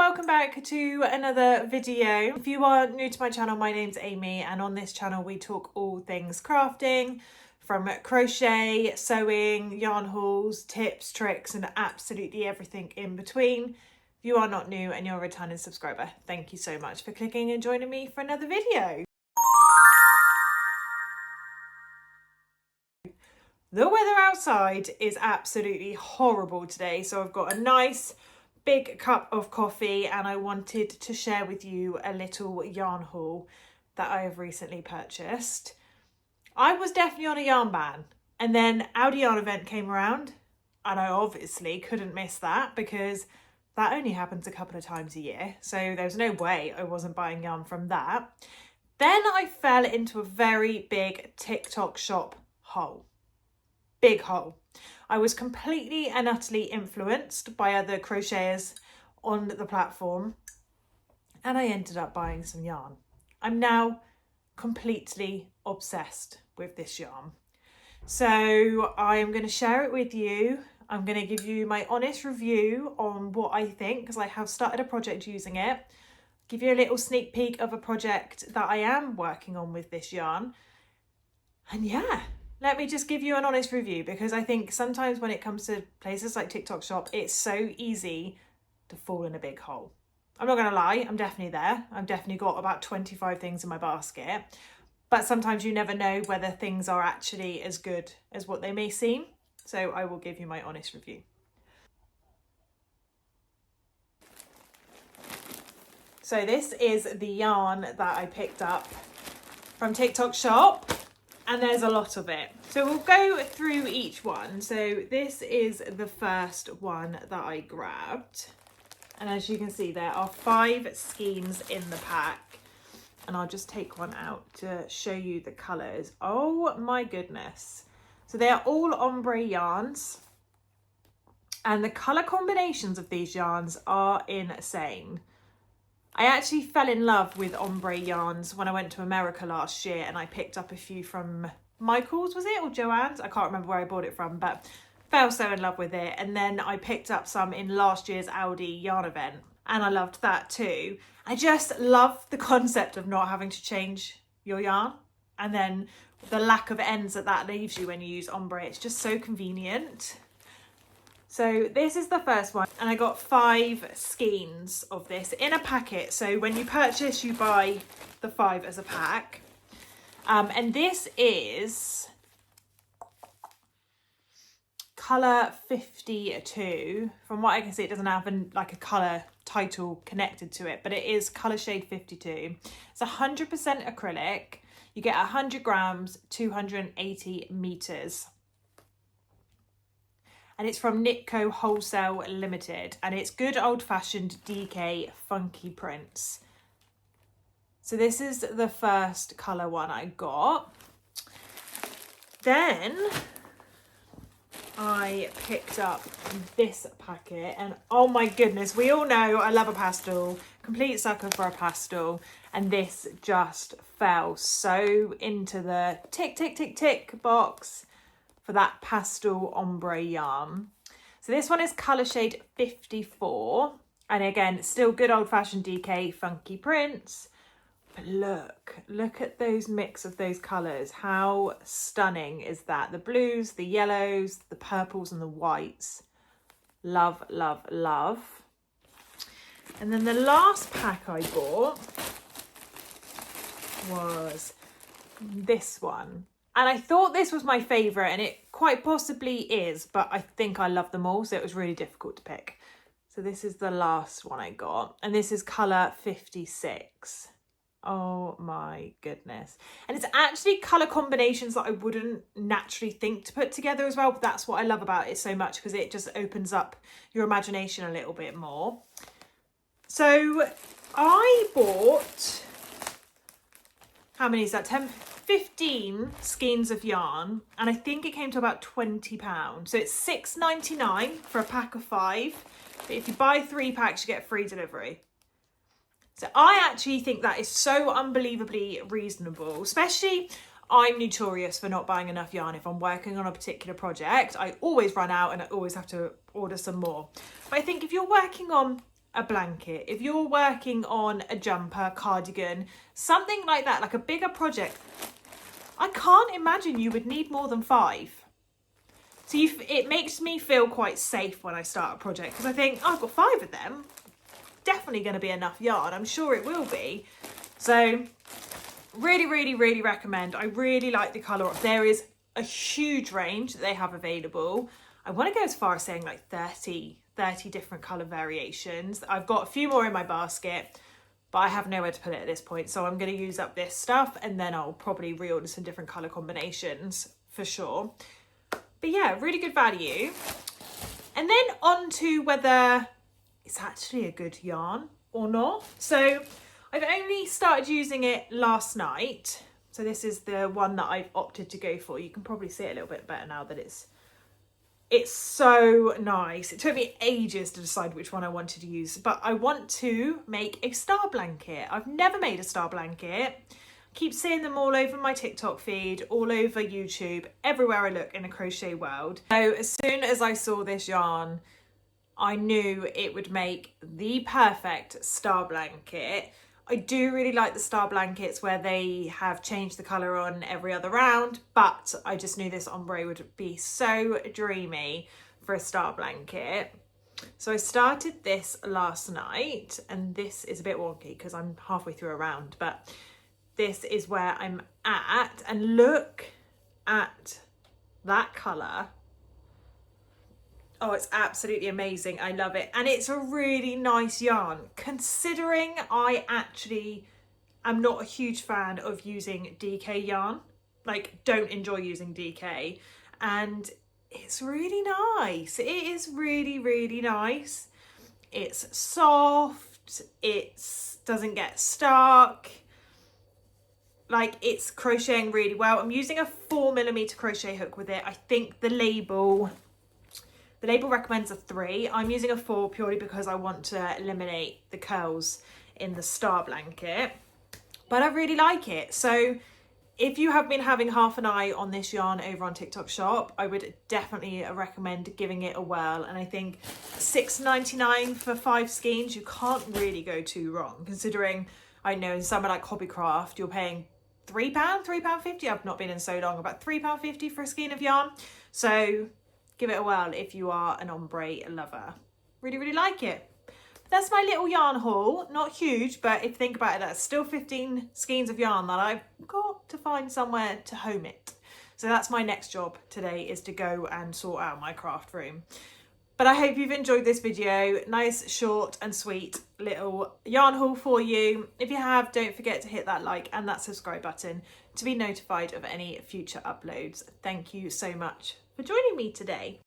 welcome back to another video. If you are new to my channel, my name's Amy, and on this channel we talk all things crafting, from crochet, sewing, yarn hauls, tips, tricks, and absolutely everything in between. If you are not new and you're a returning subscriber, thank you so much for clicking and joining me for another video. The weather outside is absolutely horrible today, so I've got a nice big cup of coffee and I wanted to share with you a little yarn haul that I have recently purchased. I was definitely on a yarn ban, and then Aldi Yarn event came around and I obviously couldn't miss that because that only happens a couple of times a year, so there's no way I wasn't buying yarn from that. Then I fell into a very big TikTok shop hole. Big hole. I was completely and utterly influenced by other crocheters on the platform and I ended up buying some yarn. I'm now completely obsessed with this yarn. So I am going to share it with you. I'm going to give you my honest review on what I think, because I have started a project using it. Give you a little sneak peek of a project that I am working on with this yarn. And yeah, let me just give you an honest review, because I think sometimes when it comes to places like TikTok shop, it's so easy to fall in a big hole. I'm not going to lie, I'm definitely there. I've definitely got about 25 things in my basket, but sometimes you never know whether things are actually as good as what they may seem. So I will give you my honest review. So this is the yarn that I picked up from TikTok shop. And there's a lot of it. So we'll go through each one. So this is the first one that I grabbed. And as you can see, there are 5 skeins in the pack. And I'll just take one out to show you the colours. Oh my goodness. So they are all ombre yarns. And the colour combinations of these yarns are insane. I actually fell in love with ombre yarns when I went to America last year, and I picked up a few from Michael's, was it, or Joann's? I can't remember where I bought it from, but fell so in love with it. And then I picked up some in last year's Aldi yarn event, and I loved that too. I just love the concept of not having to change your yarn, and then the lack of ends that leaves you when you use ombre. It's just so convenient. So this is the first one, and I got 5 skeins of this in a packet. So when you purchase, you buy the 5 as a pack. And this is colour 52. From what I can see, it doesn't have like a colour title connected to it, but it is colour shade 52. It's 100% acrylic. You get 100 grams, 280 meters. And it's from Knitco Wholesale Limited, and it's good old-fashioned DK funky prints. So this is the first colour one I got. Then I picked up this packet, and oh my goodness, we all know I love a pastel, complete sucker for a pastel, and this just fell so into the tick, tick, tick, tick box for that pastel ombre yarn. So this one is colour shade 54, and again, still good old-fashioned DK funky prints. But look at those mix of those colours. How stunning is that? The blues, the yellows, the purples and the whites. Love, love, love. And then the last pack I bought was this one. And I thought this was my favourite, and it quite possibly is, but I think I love them all, so it was really difficult to pick. So this is the last one I got, and this is colour 56. Oh my goodness. And it's actually colour combinations that I wouldn't naturally think to put together as well, but that's what I love about it so much, because it just opens up your imagination a little bit more. So I bought, how many is that, 15 skeins of yarn, and I think it came to about £20. So it's £6.99 for a pack of 5, but if you buy 3 packs you get free delivery. So I actually think that is so unbelievably reasonable. Especially, I'm notorious for not buying enough yarn if I'm working on a particular project. I always run out and I always have to order some more. But I think if you're working on a blanket, if you're working on a jumper, cardigan, something like that, like a bigger project, I can't imagine you would need more than 5. So it makes me feel quite safe when I start a project, because I think, oh, I've got 5 of them, definitely going to be enough yarn. I'm sure it will be. So really, really, really recommend. I really like the colour. There is a huge range that they have available. I want to go as far as saying like 30 different colour variations. I've got a few more in my basket, but I have nowhere to put it at this point. So I'm going to use up this stuff and then I'll probably reorder some different colour combinations for sure. But yeah, really good value. And then on to whether it's actually a good yarn or not. So I've only started using it last night. So this is the one that I've opted to go for. You can probably see it a little bit better now that it's so nice. It took me ages to decide which one I wanted to use, but I want to make a star blanket. I've never made a star blanket. I keep seeing them all over my TikTok feed, all over YouTube, everywhere I look in the crochet world. So as soon as I saw this yarn, I knew it would make the perfect star blanket. I do really like the star blankets where they have changed the colour on every other round, but I just knew this ombre would be so dreamy for a star blanket. So I started this last night, and this is a bit wonky because I'm halfway through a round, but this is where I'm at, and look at that colour. Oh, it's absolutely amazing. I love it. And it's a really nice yarn, considering I actually am not a huge fan of using DK yarn. Like, don't enjoy using DK. And it's really nice. It is really, really nice. It's soft. It doesn't get stuck. Like, it's crocheting really well. I'm using a 4mm crochet hook with it. I think the label recommends a 3. I'm using a 4 purely because I want to eliminate the curls in the star blanket, but I really like it. So if you have been having half an eye on this yarn over on TikTok shop, I would definitely recommend giving it a whirl. And I think $6.99 for 5 skeins, you can't really go too wrong, considering I know in somewhere like Hobbycraft, you're paying £3, £3.50. I've not been in so long, about £3.50 for a skein of yarn. So give it a whirl if you are an ombre lover. Really, really like it. But that's my little yarn haul. Not huge, but if you think about it, that's still 15 skeins of yarn that I've got to find somewhere to home it. So that's my next job today, is to go and sort out my craft room. But I hope you've enjoyed this video. Nice, short and sweet little yarn haul for you. If you have, don't forget to hit that like and that subscribe button to be notified of any future uploads. Thank you so much for joining me today.